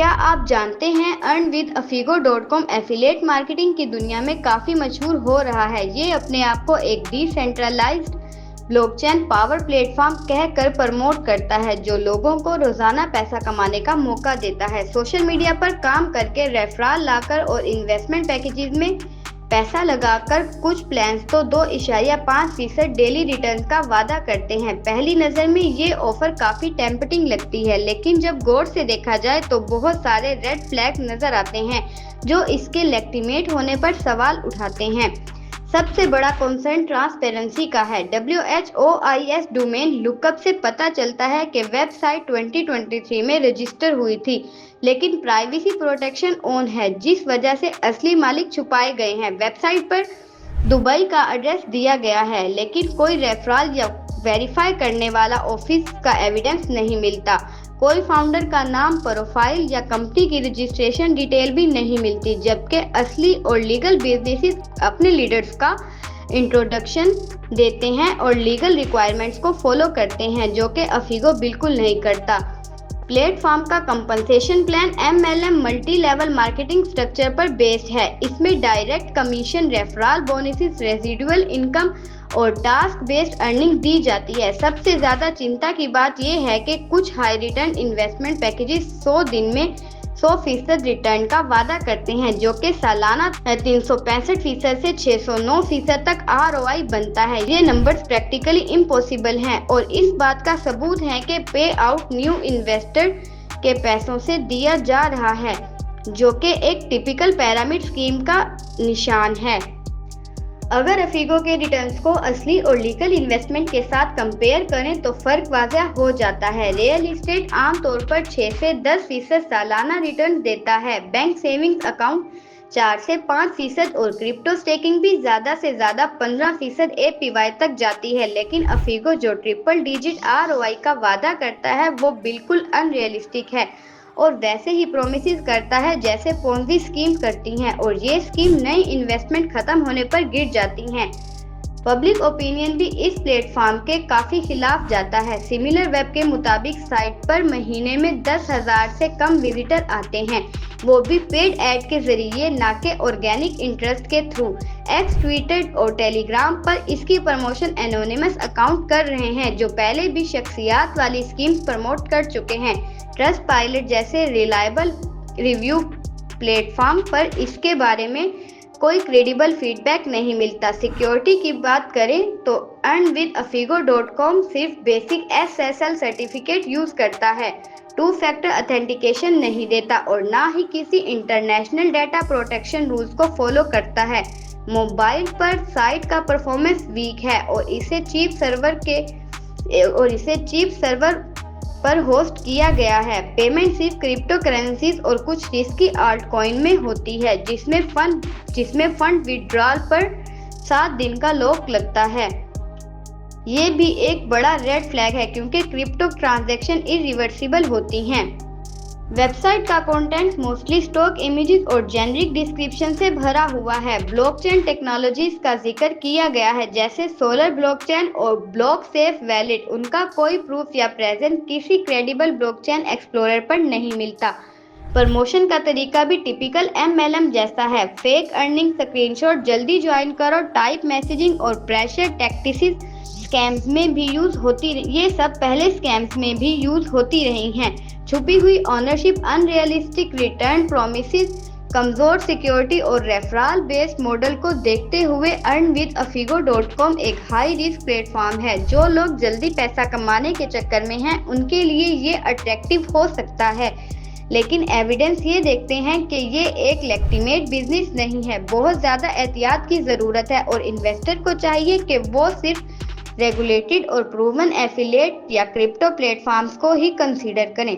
क्या आप जानते हैं earnwithafigo.com एफिलिएट मार्केटिंग की दुनिया में काफी मशहूर हो रहा है। ये अपने आप को एक डिसेंट्रलाइज्ड ब्लॉकचेन पावर प्लेटफॉर्म कहकर प्रमोट करता है, जो लोगों को रोजाना पैसा कमाने का मौका देता है। सोशल मीडिया पर काम करके, रेफरल लाकर और इन्वेस्टमेंट पैकेजेस में पैसा लगाकर कुछ प्लान्स तो 2.5% डेली रिटर्न का वादा करते हैं। पहली नज़र में ये ऑफर काफ़ी टेम्पटिंग लगती है, लेकिन जब गौर से देखा जाए तो बहुत सारे रेड फ्लैग नज़र आते हैं जो इसके लेजिटिमेट होने पर सवाल उठाते हैं। सबसे बड़ा कंसर्न ट्रांसपेरेंसी का है। WHOIS डोमेन लुकअप से पता चलता है कि वेबसाइट 2023 में रजिस्टर हुई थी, लेकिन प्राइवेसी प्रोटेक्शन ऑन है, जिस वजह से असली मालिक छुपाए गए हैं। वेबसाइट पर दुबई का एड्रेस दिया गया है, लेकिन कोई रेफरल या वेरीफाई करने वाला ऑफिस का एविडेंस नहीं मिलता। कोई फाउंडर का नाम, प्रोफाइल या कंपनी की रजिस्ट्रेशन डिटेल भी नहीं मिलती, जबकि असली और लीगल बिजनेसेस अपने लीडर्स का इंट्रोडक्शन देते हैं और लीगल रिक्वायरमेंट्स को फॉलो करते हैं, जो कि अफीगो बिल्कुल नहीं करता। प्लेटफॉर्म का compensation plan MLM multi level marketing structure पर बेस्ड है। इसमें direct commission, referral bonuses, residual income और टास्क बेस्ड अर्निंग दी जाती है। सबसे ज्यादा चिंता की बात यह है कि कुछ हाई रिटर्न इन्वेस्टमेंट पैकेजेस 100 दिन में 100% रिटर्न का वादा करते हैं, जो कि सालाना 365% से 609% तक ROI बनता है। ये नंबर्स प्रैक्टिकली इम्पॉसिबल हैं और इस बात का सबूत है कि पे आउट न्यू इन्वेस्टर के पैसों से दिया जा रहा है, जो कि एक टिपिकल पिरामिड स्कीम का निशान है। अगर अफीगो के रिटर्न्स को असली और लीगल इन्वेस्टमेंट के साथ कंपेयर करें तो फर्क वाज़ह हो जाता है। रियल एस्टेट आमतौर पर 6 से 10% सालाना रिटर्न देता है, बैंक सेविंग्स अकाउंट 4 से 5% और क्रिप्टो स्टेकिंग भी ज़्यादा से ज़्यादा 15% APY तक जाती है। लेकिन अफीगो जो ट्रिपल डिजिट ROI का वादा करता है वो बिल्कुल अनरियलिस्टिक है और वैसे ही प्रोमिसेस करता है जैसे पोंजी स्कीम करती हैं, और ये स्कीम नई इन्वेस्टमेंट खत्म होने पर गिर जाती हैं। पब्लिक ओपिनियन भी इस प्लेटफॉर्म के काफ़ी खिलाफ जाता है। सिमिलर वेब के मुताबिक साइट पर महीने में 10,000 से कम विजिटर आते हैं, वो भी पेड ऐड के जरिए, ना कि ऑर्गेनिक इंटरेस्ट के थ्रू। एक्स, ट्विटर और टेलीग्राम पर इसकी प्रमोशन एनोनिमस अकाउंट कर रहे हैं, जो पहले भी शख्सियात वाली स्कीम्स प्रमोट कर चुके हैं। ट्रस्टपाइलट जैसे रिलायबल रिव्यू प्लेटफॉर्म पर इसके बारे में कोई क्रेडिबल फीडबैक नहीं मिलता। सिक्योरिटी की बात करें तो earnwithafigo.com सिर्फ बेसिक SSL सर्टिफिकेट यूज करता है, 2 फैक्टर ऑथेंटिकेशन नहीं देता और ना ही किसी इंटरनेशनल डाटा प्रोटेक्शन रूल्स को फॉलो करता है। मोबाइल पर साइट का परफॉर्मेंस वीक है और इसे चीप सर्वर पर होस्ट किया गया है। पेमेंट सिर्फ क्रिप्टो करेंसीज और कुछ रिस्की आल्ट कॉइन में होती है, जिसमें फंड विड्रॉल पर 7 दिन का लॉक लगता है। ये भी एक बड़ा रेड फ्लैग है क्योंकि क्रिप्टो ट्रांजैक्शन इरिवर्सिबल होती हैं। वेबसाइट का कंटेंट मोस्टली स्टॉक इमेजेस और जेनरिक डिस्क्रिप्शन से भरा हुआ है। ब्लॉकचेन टेक्नोलॉजीज का जिक्र किया गया है, जैसे सोलर ब्लॉकचेन और ब्लॉक सेफ वैलेट। उनका कोई प्रूफ या प्रेजेंस किसी क्रेडिबल ब्लॉकचेन एक्सप्लोरर पर नहीं मिलता। प्रमोशन का तरीका भी टिपिकल MLM जैसा है, फेक अर्निंग, स्क्रीनशॉट, जल्दी ज्वाइन करो टाइप मैसेजिंग और प्रेशर टैक्टिक्स स्कैम्स में भी यूज होती। ये सब पहले स्कैम्स में भी यूज होती रही हैं। छुपी हुई ऑनरशिप, अनरियलिस्टिक रिटर्न प्रॉमिसेस, कमजोर सिक्योरिटी और रेफरल बेस्ड मॉडल को देखते हुए earnwithafigo.com एक हाई रिस्क प्लेटफॉर्म है। जो लोग जल्दी पैसा कमाने के चक्कर में हैं, उनके लिए ये अट्रैक्टिव हो सकता है, लेकिन एविडेंस ये देखते हैं कि ये एक लेजिटिमेट बिजनेस नहीं है। बहुत ज़्यादा एहतियात की ज़रूरत है और इन्वेस्टर को चाहिए कि वो सिर्फ रेगुलेटेड और प्रूवन एफिलिएट या क्रिप्टो प्लेटफॉर्म्स को ही कंसीडर करें।